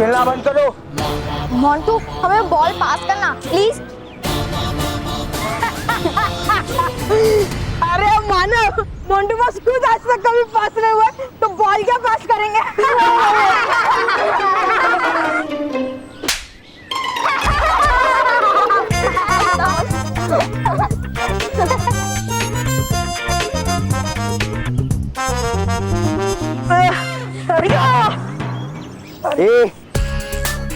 खेलना बंद करो। मोंटू, हमें बॉल पास करना प्लीज। अरे मानव, मोंटू बस खुद आज तक कभी पास नहीं हुआ, तो बॉल क्या पास करेंगे? ए,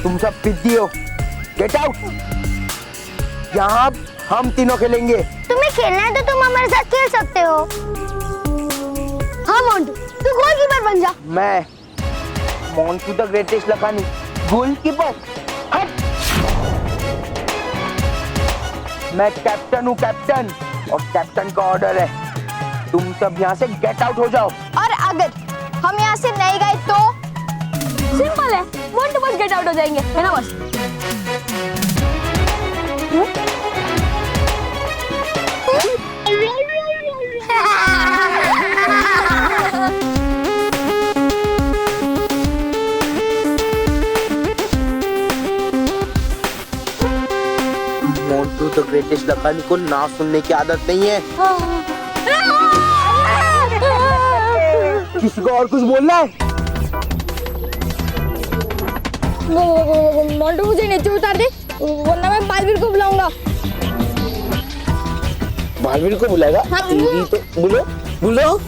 तुम सब पिद्दी हो, गेट आउट। यहाँ हम तीनों खेलेंगे। तुम्हें खेलना है तो तुम हमारे साथ खेल सकते हो। हाँ मोंटू, तू गोलकीपर बन जा। मैं Montu the greatest Lakhani, goalkeeper. हट। मैं कैप्टन हूँ, कैप्टन, और कैप्टन का ऑर्डर है तुम सब यहाँ से गेट आउट हो जाओ। और अगर हम यहाँ से नहीं गए तो सिंपल है, मोंटू बस गेट आउट हो जाएंगे, है ना बस। मोंटू द ग्रेटेस्ट लखानी को ना सुनने की आदत नहीं है। किसी को और कुछ बोलना है? मोंटू मुझे नीचे उतार दे, वरना मैं बालवीर को बुलाऊंगा। बालवीर को बुलाएगा? हाँ, तेरी तो बुलो बुलो।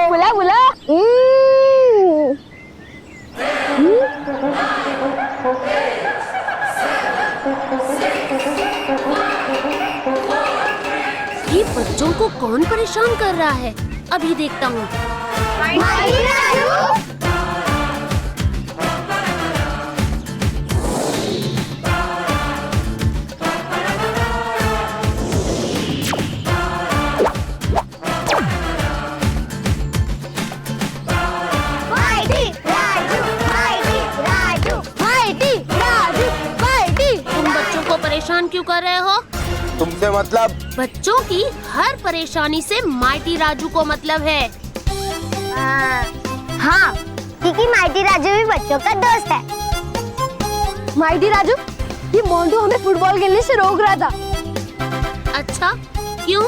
बुला बुला। ये बच्चों को कौन परेशान कर रहा है? अभी देखता हूँ। तुम बच्चों को परेशान क्यों कर रहे हो? तुमसे मतलब? बच्चों की हर परेशानी से माइटी राजू को मतलब है। हाँ, क्योंकि माइटी राजू भी बच्चों का दोस्त है। माइटी राजू, ये मोंटू हमें फुटबॉल खेलने से रोक रहा था। अच्छा, क्यों?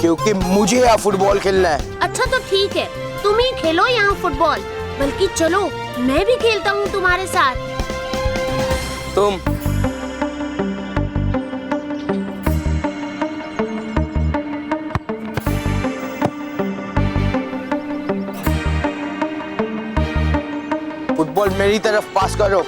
क्योंकि मुझे यहाँ फुटबॉल खेलना है। अच्छा तो ठीक है, तुम ही खेलो यहाँ फुटबॉल। बल्कि चलो, मैं भी खेलता हूँ तुम्हारे साथ। तुम फुटबॉल मेरी तरफ पास करो।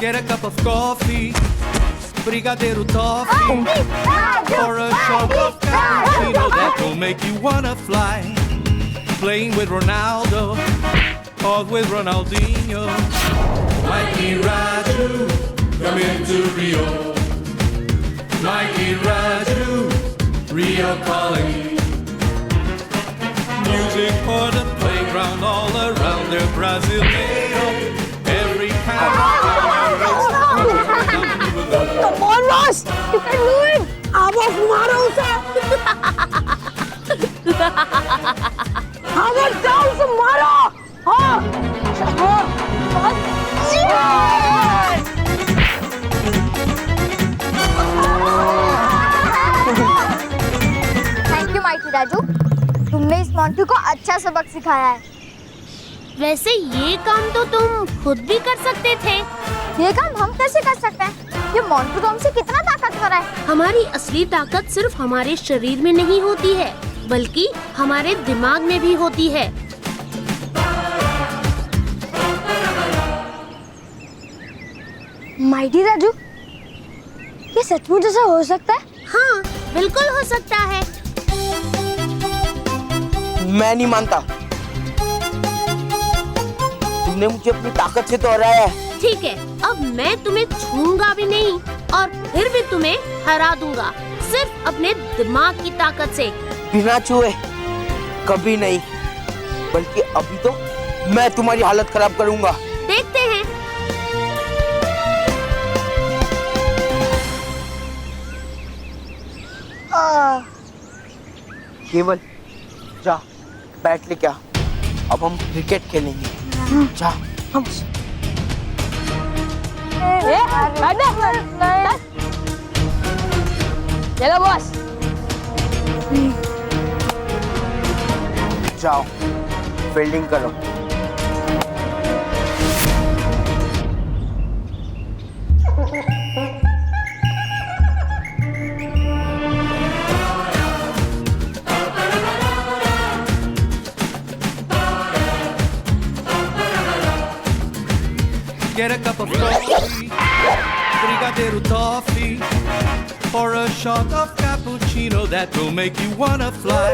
Get a cup of coffee, brigadeiro toffee, or a shot of cappuccino that will make you wanna fly. Playing with Ronaldo, or with Ronaldinho. Mikey Raju, come into Rio. Mikey Raju, Rio calling. Music for the playground all around the Brasileiro. Every kind of Come on, Ross! You can do it! अब मारो उसे! अब जाओ उसे मारो! हाँ! Thank you mighty Raju, तुमने इस मोंटू को अच्छा सबक सिखाया है। वैसे ये काम तो तुम खुद भी कर सकते थे। ये काम हम कैसे कर सकते हैं? ये मोंटू तो हमसे कितना ताकतवर है। हमारी असली ताकत सिर्फ हमारे शरीर में नहीं होती है, बल्कि हमारे दिमाग में भी होती है। माइटी राजू, ये सचमुच ऐसा हो सकता है? हाँ, बिल्कुल हो सकता है। मैं नहीं मानता। तूने मुझे अपनी ताकत से तो हराया है। ठीक है, अब मैं तुम्हें छूऊंगा भी नहीं और फिर भी तुम्हें हरा दूंगा, सिर्फ अपने दिमाग की ताकत से। बिना छुए कभी नहीं, बल्कि अभी तो मैं तुम्हारी हालत खराब करूंगा। देखते हैं। केवल जा बैट लेके आ, अब हम क्रिकेट खेलेंगे। जा। चलो बॉस। जाओ फील्डिंग करो। Get a cup of coffee, Brigadeiro toffee, or a shot of cappuccino that will make you wanna fly.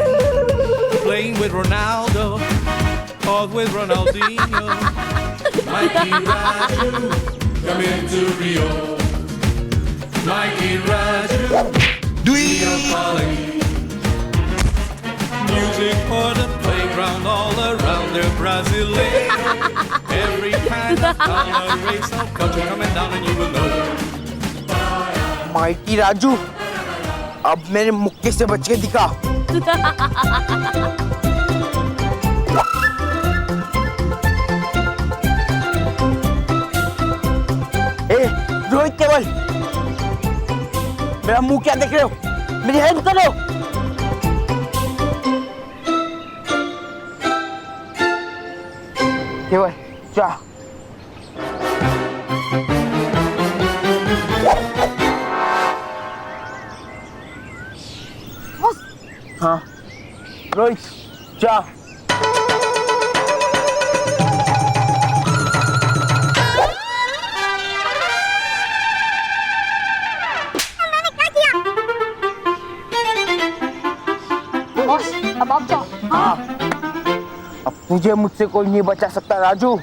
Playing with Ronaldo, or with Ronaldinho. Mikey Raju, come into Rio. Mikey Raju, we are calling. Music for the playground all around the Brazilian. Every kind of color, race of culture coming down and you will know. Mighty Raju, अब मेरे मुक्के से बच के दिखा। ए, रोहित केवल, मेरा मुंह क्या देख रहे हो? मेरी हेल्प करो। केवल जा। हाँ रोहित जा। बॉस अब आप जाओ। हाँ, अब तुझे मुझसे कोई नहीं बचा सकता राजू।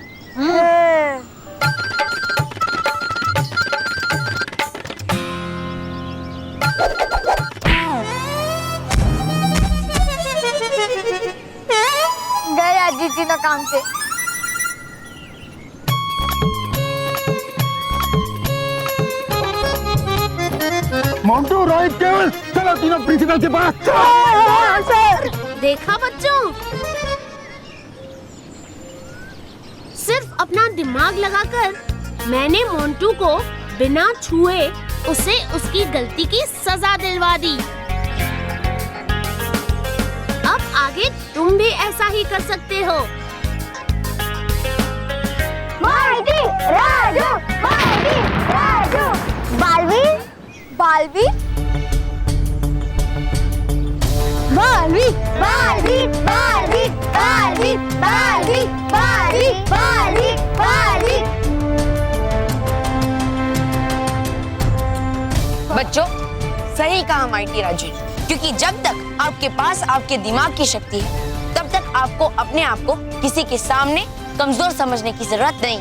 गए आज जीती ना काम से। मोंटू, रोहित, केवल चलो तीनों प्रिंसिपल के पास। सर। देखा बच्चों, सिर्फ अपना दिमाग लगाकर मैंने मोंटू को बिना छुए उसे उसकी गलती की सजा दिलवा दी। अब आगे तुम भी ऐसा ही कर सकते हो। Mighty Raju, mighty Raju. बालवीर, बालवीर, बालवीर, बालवीर, बालवीर, बालवीर, बालवीर, बालवीर, बालवीर, बालवीर। बच्चों, सही कहा माइटी राजू, क्योंकि जब तक आपके पास आपके दिमाग की शक्ति है, तब तक आपको अपने आप को किसी के सामने कमजोर समझने की जरूरत नहीं।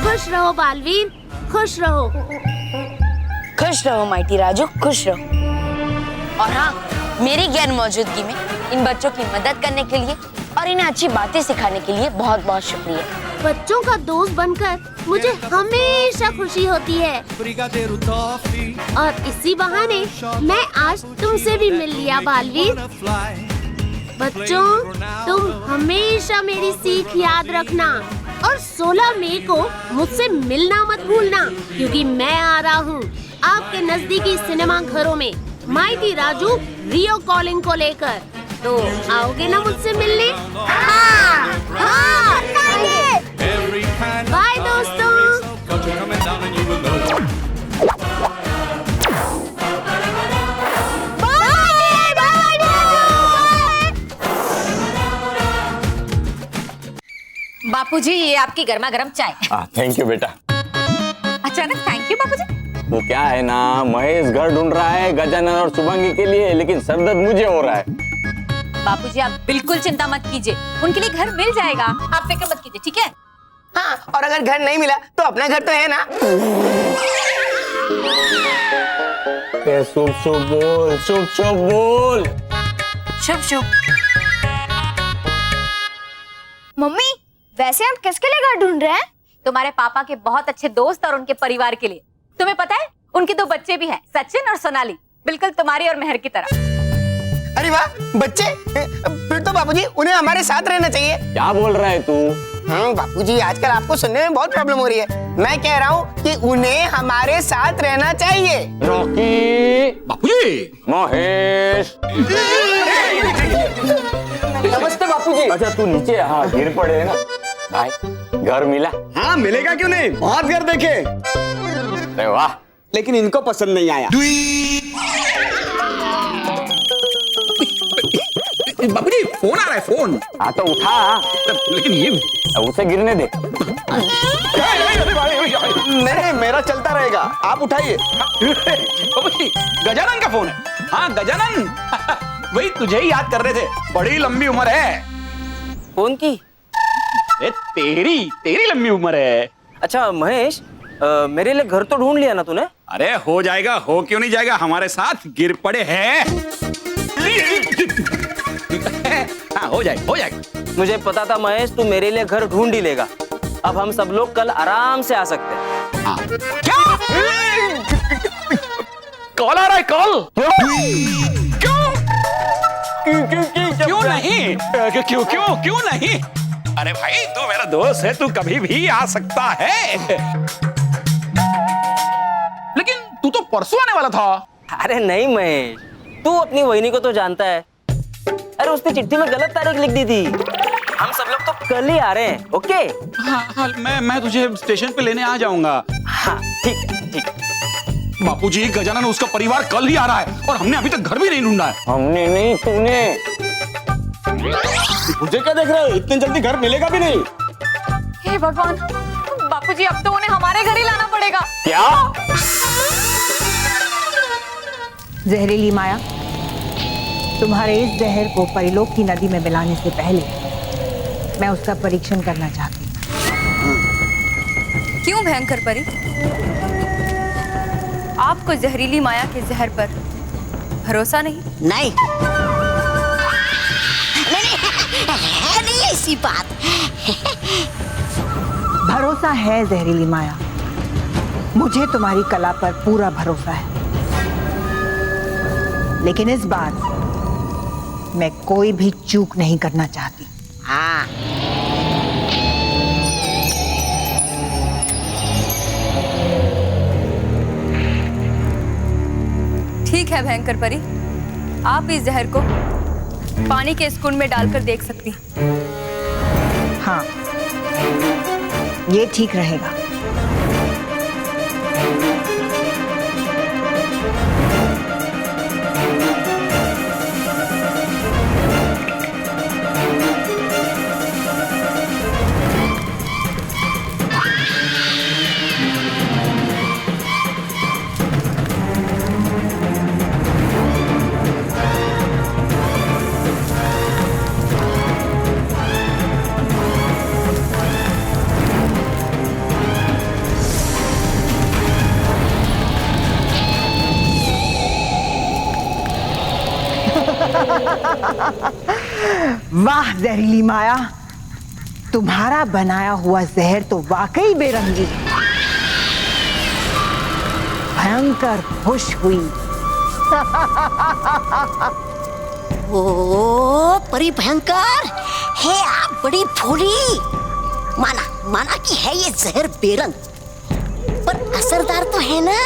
खुश रहो बालवीर, खुश रहो। खुश रहो माइटी राजू, खुश रहो। और हाँ, मेरी गैर मौजूदगी में इन बच्चों की मदद करने के लिए और इन्हें अच्छी बातें सिखाने के लिए बहुत बहुत शुक्रिया। बच्चों का दोस्त बनकर मुझे हमेशा खुशी होती है Brigadeiro toffee, और इसी बहाने मैं आज तुमसे भी मिल लिया बालवीर। wanna fly. बच्चों, तुम हमेशा मेरी सीख याद रखना और 16 मई को मुझसे मिलना मत भूलना, क्योंकि मैं आ रहा हूँ आपके नजदीकी सिनेमा घरों में माइटी राजू रियो कॉलिंग को लेकर। तो आओगे ना मुझसे मिलने? हाँ, हाँ, Every kind of by color, दोस्तों। race of culture coming down and you will know. बापूजी, ये आपकी गर्मा गर्म चाय। थैंक यू बेटा। अचानक थैंक यू बापूजी? वो क्या है ना, महेश घर ढूंढ रहा है गजानन और शुभंगी के लिए, लेकिन सरदर्द मुझे हो रहा है। बापूजी आप बिल्कुल चिंता मत कीजिए, उनके लिए घर मिल जाएगा, आप फिक्र मत कीजिए, ठीक है? हाँ, और अगर घर नहीं मिला तो अपना घर तो है ना। शुभ शुभ बोल, शुभ शुभ बोल। शुभ शुभ। मम्मी वैसे हम किसके लिए घर ढूंढ रहे हैं? तुम्हारे पापा के बहुत अच्छे दोस्त और उनके परिवार के लिए। तुम्हें पता है उनके 2 बच्चे भी हैं, सचिन और सोनाली, बिल्कुल तुम्हारी और मेहर की तरह। अरे वाह, बच्चे, फिर तो बापूजी उन्हें हमारे साथ रहना चाहिए। क्या बोल रहा है तू? बापूजी आजकल आपको सुनने में बहुत प्रॉब्लम हो रही है। मैं कह रहा हूँ कि उन्हें हमारे साथ रहना चाहिए। रॉकी, बापूजी, महेश। नमस्ते बापूजी। अच्छा तू नीचे, हाँ गिर पड़े ना भाई। घर मिला? हाँ मिलेगा क्यों नहीं, बहुत घर देखे, अरे वाह, लेकिन इनको पसंद नहीं आया। बापूजी फोन आ रहा है, फोन। हाँ तो उठा, लेकिन ये उसे गिरने दे। नहीं, मेरा चलता रहेगा, आप उठाइए। बापूजी गजानन का फोन है। हाँ गजानन, वही तुझे ही याद कर रहे थे, बड़ी लंबी उम्र है। कौन की? तेरी लंबी उम्र है। अच्छा महेश, मेरे लिए घर तो ढूंढ लिया ना तूने? अरे हो जाएगा, हो क्यों नहीं जाएगा, हमारे साथ गिर पड़े हैं। हाँ हो जाएगा। मुझे पता था महेश तू मेरे लिए घर ढूंढ ही लेगा। अब हम सब लोग कल आराम से आ सकते हैं। हाँ। क्या? कॉल आ रहा है, कॉल। क्यों नहीं? क्यों नहीं? अरे भाई तू मेरा दोस्त है, तू कभी भी आ सकता है। लेकिन तू तो परसों आने वाला था। अरे नहीं महेश, तू अपनी वहिनी को तो जानता है। अरे उसने चिट्ठी में गलत तारीख लिख दी थी। हम सब लोग तो कल ही आ रहे हैं, ओके? हाँ, मैं तुझे स्टेशन पे लेने आ जाऊंगा। हाँ ठीक। बापूजी गजानन उसका परिवार कल ही आ रहा है और हमने अभी तक घर भी नहीं ढूंढा है। हमने नहीं, तूने। मुझे क्या देख रहे हो, इतने जल्दी घर मिलेगा भी नहीं। हे भगवान, बापूजी अब तो उन्हें हमारे घर ही लाना पड़ेगा। क्या? जहरीली माया, तुम्हारे इस जहर को परिलोक की नदी में मिलाने से पहले मैं उसका परीक्षण करना चाहती हूँ। क्यों भयंकर परी? आपको जहरीली माया के जहर पर भरोसा नहीं? नहीं ऐसी बात। भरोसा है जहरीली माया, मुझे तुम्हारी कला पर पूरा भरोसा है, लेकिन इस बार मैं कोई भी चूक नहीं करना चाहती। हाँ ठीक है भयंकर परी, आप इस जहर को पानी के इस कुंड में डालकर देख सकती हैं। हाँ, ये ठीक रहेगा। वाह जहरीली माया, तुम्हारा बनाया हुआ जहर तो वाकई बेरंगी है। भयंकर खुश हुई। ओ परी भयंकर है, आप बड़ी भोली। माना कि है ये जहर बेरंग, पर असरदार तो है ना।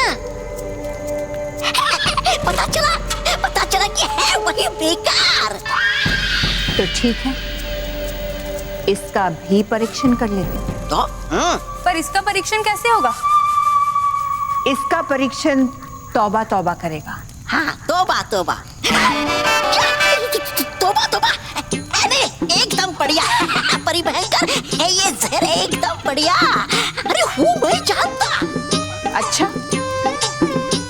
पता चला कि है वही बेकार। तो ठीक है, इसका भी परीक्षण कर लेते हैं। तो पर इसका परीक्षण कैसे होगा? इसका परीक्षण तौबा तौबा करेगा। हाँ तौबा। अरे एकदम बढ़िया परी भयंकर है ये जहर, एकदम बढ़िया। अरे हूँ मैं जानता। अच्छा,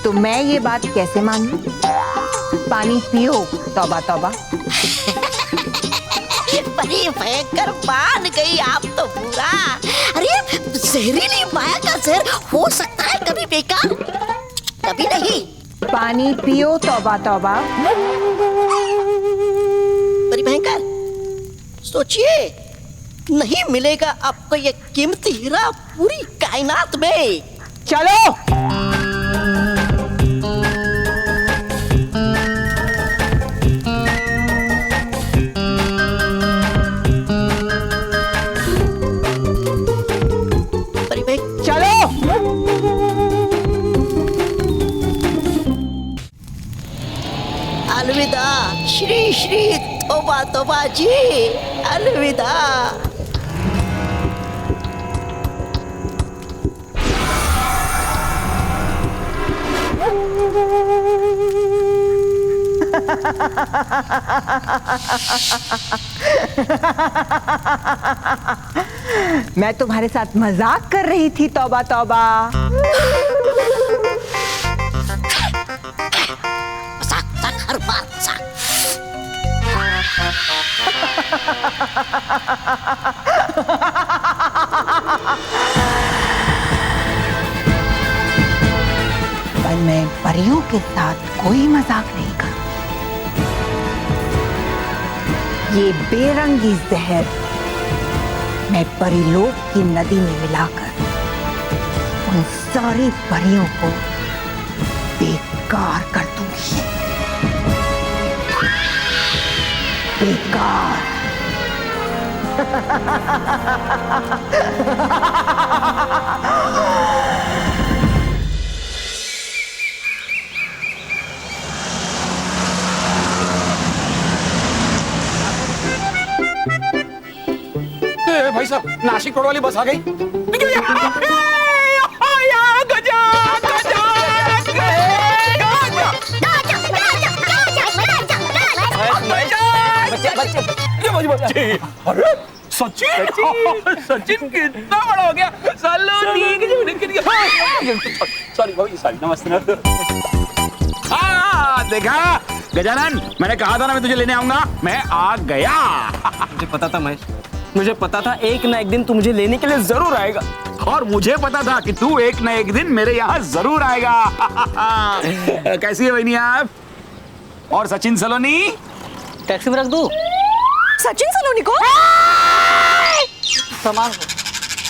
तो मैं ये बात कैसे मान लूं? पानी पियो तौबा तौबा। अरे भयंकर मान गई आप तो पूरा। अरे जहरीली माया का जहर हो सकता है कभी बेकार, कभी नहीं। पानी पियो, तौबा तौबा। अरे भयंकर, सोचिए, नहीं मिलेगा आपको ये कीमती हीरा पूरी कायनात में। चलो। चलो। अलविदा श्री श्री तौबा तौबा जी, अलविदा। मैं तुम्हारे साथ मजाक कर रही थी, तौबा तौबा। मजाक हर बार मजाक। पर मैं परियों के साथ कोई मजाक नहीं करूं। ये बेरंगी जहर मैं परीलोक की नदी में मिलाकर उन सारी परियों को बेकार कर दूंगी। बेकार। भाई साहब, नासिक रोड वाली बस आ गई। अरे सचिन, सचिन कितना बड़ा हो गया। सॉरी भाई, सॉरी। नमस्ते। हाँ देखा गजानन, मैंने कहा था ना मैं तुझे लेने आऊंगा। मैं आ गया। मुझे पता था महेश, मुझे पता था एक ना एक दिन तू मुझे लेने के लिए जरूर आएगा। और मुझे पता था कि तू एक न एक दिन मेरे यहाँ जरूर आएगा। कैसी है बहनी आप? और सचिन सलोनी? टैक्सी में रख दूं? सचिन सलोनी को सामान।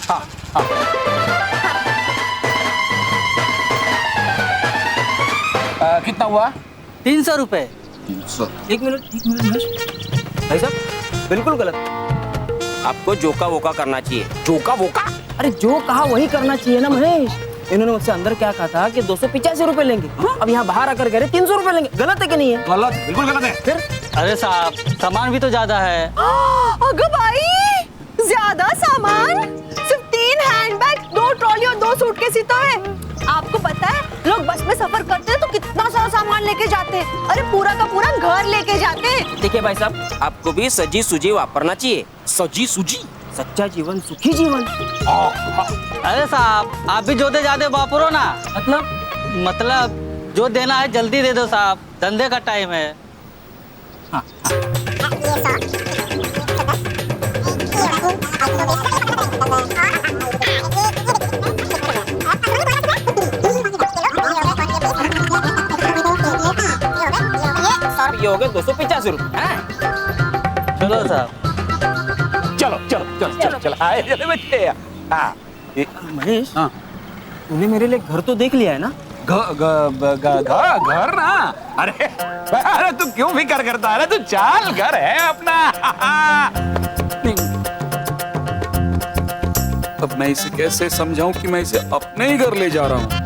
हाँ, हाँ। कितना हुआ? 300 रुपए। 300। एक मिनट भाई साहब, बिल्कुल गलत। आपको जोका वोका करना चाहिए। जोका वोका? अरे जो कहा वही करना चाहिए ना महेश। इन्होंने मुझसे अंदर क्या कहा था कि 285 रुपए लेंगे। अब यहाँ बाहर आकर कह रहे 300 रुपए लेंगे। गलत है कि नहीं है? गलत, बिल्कुल गलत है। फिर अरे साहब, सामान भी तो ज्यादा है। अगो भाई, ज्यादा सामान? सिर्फ 3 हैंडबैग, 2 ट्रॉली और 2 सूटकेस ही तो है। आपको पता है लोग बस में सफर करते हैं तो कितना सारा सामान लेके जाते हैं। अरे पूरा का पूरा घर लेके जाते हैं। देखिए भाई साहब, आपको भी सजी सुजी वापरना चाहिए। सजी सुजी? सच्चा जीवन सुखी जीवन। अरे साहब, आप भी जो दे जाते वापरो ना। मतलब जो देना है जल्दी दे दो साहब, धंधे का टाइम है। हाँ। ये हो गए 285 रुपए। चलो साहब, चलो चलो चलो चलो चलो आए चले बच्चे। हाँ महेश, हाँ, तूने मेरे लिए घर तो देख लिया है ना? घर ना? अरे तू क्यों फिक्र करता है? तू चाल, घर है अपना। अब मैं इसे कैसे समझाऊं कि मैं इसे अपने ही घर ले जा रहा हूं।